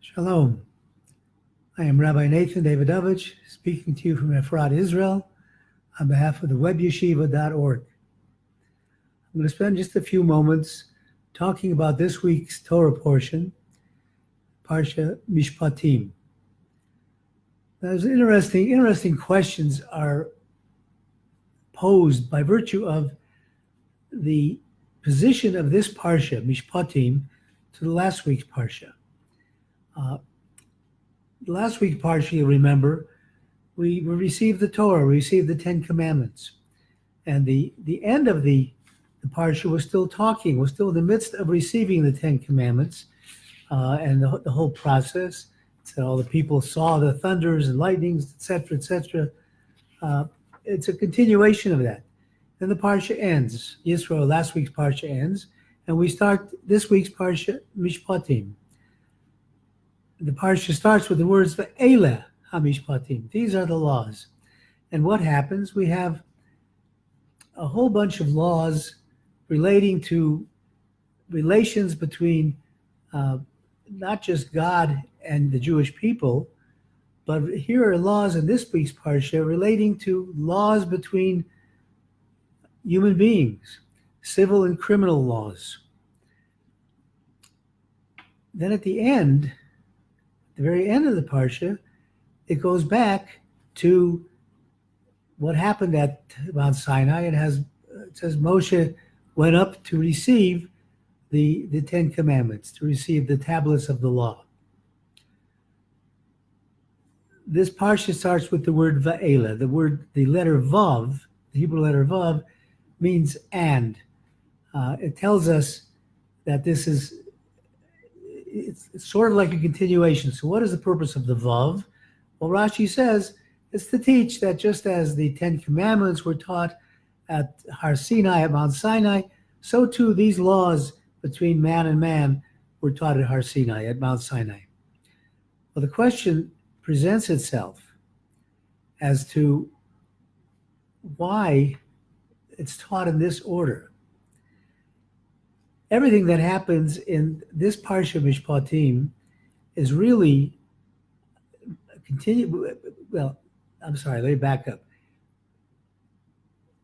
Shalom. I am Rabbi Nathan Davidovich, speaking to you from Efrat, Israel, on behalf of the webyeshiva.org. I'm going to spend just a few moments talking about this week's Torah portion, Parsha Mishpatim. Now, there's interesting questions are posed by virtue of the position of this Parsha, Mishpatim, to the last week's Parsha. Last week's Parsha, you'll remember, we received the Torah, we received the Ten Commandments. And the end of the Parsha was still talking, was still in the midst of receiving the Ten Commandments and the whole process. So all the people saw the thunders and lightnings, etc., etc. It's a continuation of that. Then the Parsha ends. Yisro, last week's Parsha ends, and we start this week's Parsha Mishpatim. The Parsha starts with the words Ve'eleh HaMishpatim. These are the laws. And what happens? We have a whole bunch of laws relating to relations between not just God and the Jewish people, but here are laws in this week's Parsha relating to laws between human beings, civil and criminal laws. Then at the end, the very end of the Parsha, it goes back to what happened at Mount Sinai. It says Moshe went up to receive the Ten Commandments, to receive the tablets of the law. This Parsha starts with the word Va'ela. The letter Vav, the Hebrew letter Vav, means and. It tells us that this is it's sort of like a continuation. So what is the purpose of the Vav? Well, Rashi says it's to teach that just as the Ten Commandments were taught at Har Sinai, at Mount Sinai, so too these laws between man and man were taught at Har Sinai, at Mount Sinai. Well, the question presents itself as to why it's taught in this order. Everything that happens in this Parsha Mishpatim is really let me back up.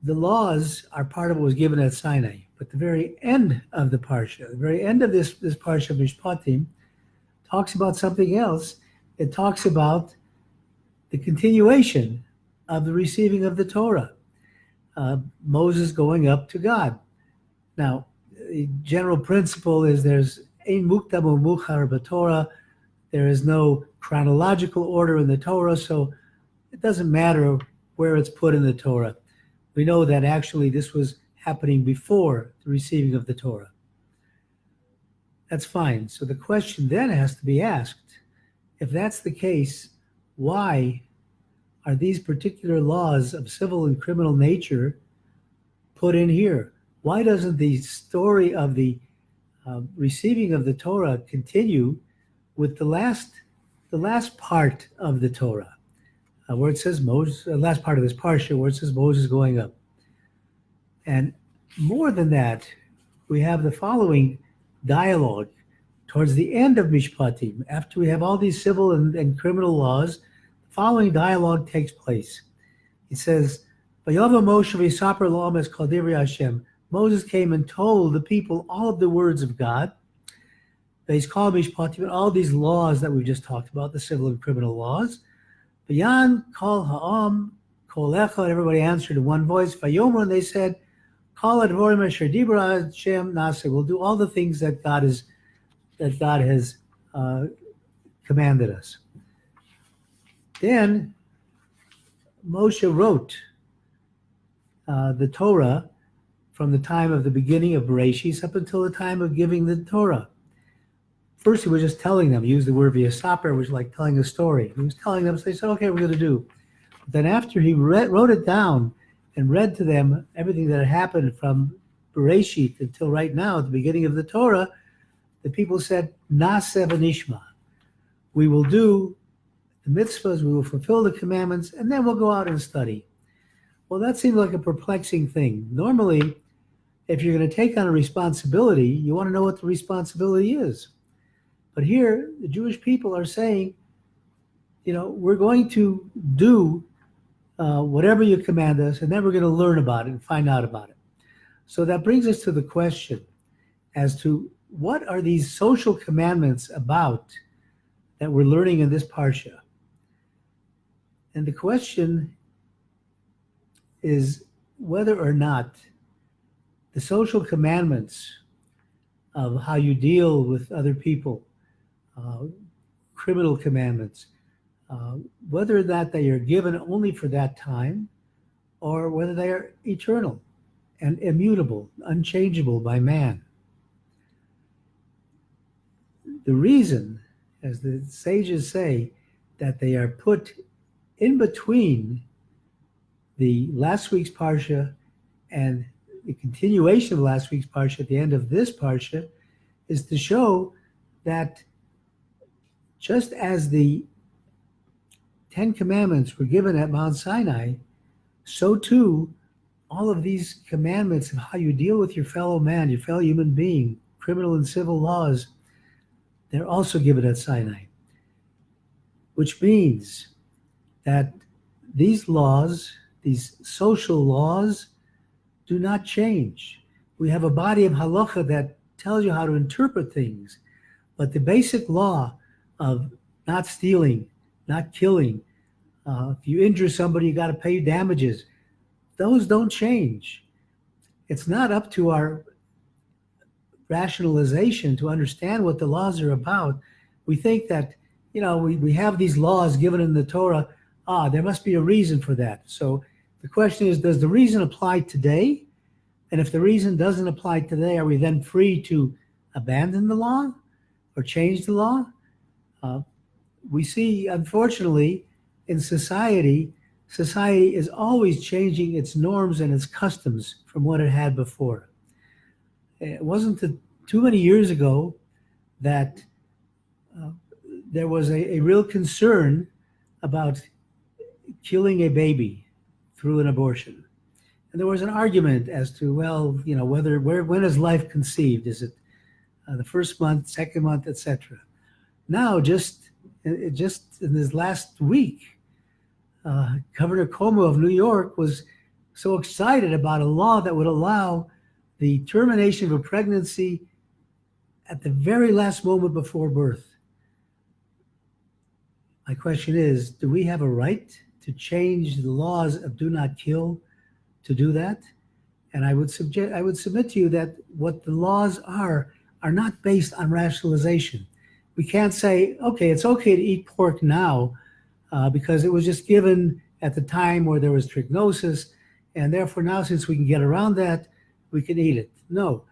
The laws are part of what was given at Sinai, but the very end of the Parsha, the very end of this Parsha Mishpatim talks about something else. It talks about the continuation of the receiving of the Torah. Moses going up to God. Now, the general principle is there's ein mukdam u'muchar b'Torah. There is no chronological order in the Torah, so it doesn't matter where it's put in the Torah. We know that actually this was happening before the receiving of the Torah. That's fine. So the question then has to be asked, if that's the case, why are these particular laws of civil and criminal nature put in here? Why doesn't the story of the receiving of the Torah continue with the last part of the Torah, where it says Moses, last part of this parsha, where it says Moses going up? And more than that, we have the following dialogue towards the end of Mishpatim. After we have all these civil and criminal laws, the following dialogue takes place. It says, "Vayava Moshe v'yisaper lo es kol divrei Hashem." Moses came and told the people all of the words of God. He's called Mishpatim, all these laws that we just talked about, the civil and criminal laws. V'yan kol ha'am kol echad, everybody answered in one voice. Vayomer, and they said, kol advorim asher dibra Hashem naaseh. We'll do all the things that God has commanded us. Then Moshe wrote the Torah from the time of the beginning of Bereshit up until the time of giving the Torah. First, he was just telling them, he used the word v'yasaper, which is like telling a story. He was telling them, so they said, okay, we're going to do. But then after he wrote it down and read to them everything that had happened from Bereshit until right now, at the beginning of the Torah, the people said, Naaseh V'nishma. We will do the mitzvahs, we will fulfill the commandments, and then we'll go out and study. Well, that seemed like a perplexing thing. Normally, if you're going to take on a responsibility, you want to know what the responsibility is. But here, the Jewish people are saying, we're going to do whatever you command us, and then we're going to learn about it and find out about it. So that brings us to the question as to what are these social commandments about that we're learning in this Parsha? And the question is whether or not the social commandments of how you deal with other people, criminal commandments, whether that they are given only for that time or whether they are eternal and immutable, unchangeable by man. The reason, as the sages say, that they are put in between the last week's Parsha and the continuation of last week's Parsha at the end of this Parsha is to show that just as the 10 Commandments were given at Mount Sinai, so too all of these commandments of how you deal with your fellow man, your fellow human being, criminal and civil laws, they're also given at Sinai. Which means that these laws, these social laws, do not change. We have a body of halacha that tells you how to interpret things, but the basic law of not stealing, not killing, if you injure somebody, you got to pay damages. Those don't change. It's not up to our rationalization to understand what the laws are about. We think that, we have these laws given in the Torah. There must be a reason for that. So the question is, does the reason apply today? And if the reason doesn't apply today, are we then free to abandon the law or change the law? We see, unfortunately, in society is always changing its norms and its customs from what it had before. It wasn't too many years ago that there was a real concern about killing a baby through an abortion. And there was an argument as to, when is life conceived? Is it the first month, second month, etc.? Now, just in this last week, Governor Cuomo of New York was so excited about a law that would allow the termination of a pregnancy at the very last moment before birth. My question is, do we have a right to change the laws of do not kill to do that? And I would submit to you that what the laws are not based on rationalization. We can't say, okay, it's okay to eat pork now because it was just given at the time where there was trichinosis, and therefore now since we can get around that, we can eat it. No.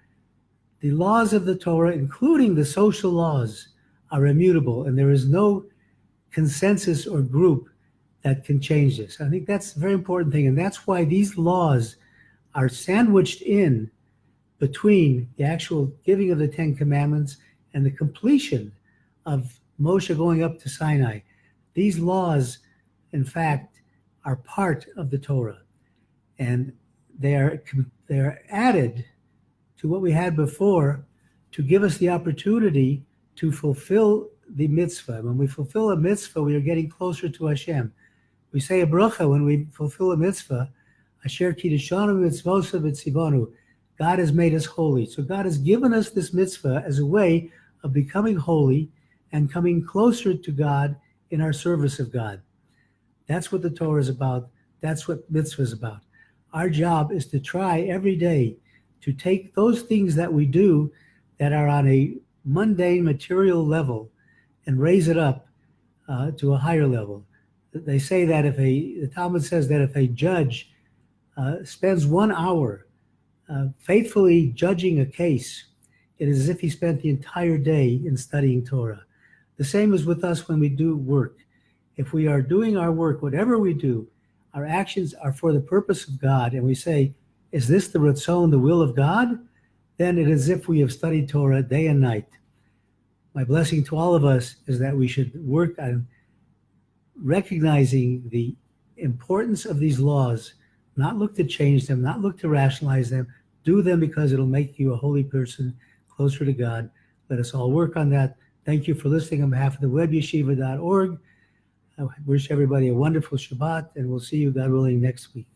The laws of the Torah, including the social laws, are immutable, and there is no consensus or group that can change this. I think that's a very important thing, and that's why these laws are sandwiched in between the actual giving of the 10 Commandments and the completion of Moshe going up to Sinai. These laws, in fact, are part of the Torah, and they are added to what we had before to give us the opportunity to fulfill the mitzvah. When we fulfill a mitzvah, we are getting closer to Hashem. We say a bracha when we fulfill a mitzvah, Asher kiddushanu mitzvosav v'tzivanu. God has made us holy. So God has given us this mitzvah as a way of becoming holy and coming closer to God in our service of God. That's what the Torah is about. That's what mitzvah is about. Our job is to try every day to take those things that we do that are on a mundane material level and raise it up to a higher level. They say that the Talmud says that if a judge spends 1 hour faithfully judging a case, it is as if he spent the entire day in studying Torah. The same is with us when we do work. If we are doing our work, whatever we do, our actions are for the purpose of God, and we say, is this the Ratzon, the will of God? Then it is as if we have studied Torah day and night. My blessing to all of us is that we should work on recognizing the importance of these laws, not look to change them, not look to rationalize them, do them because it'll make you a holy person closer to God. Let us all work on that. Thank you for listening on behalf of the webyeshiva.org. I wish everybody a wonderful Shabbat, and we'll see you, God willing, next week.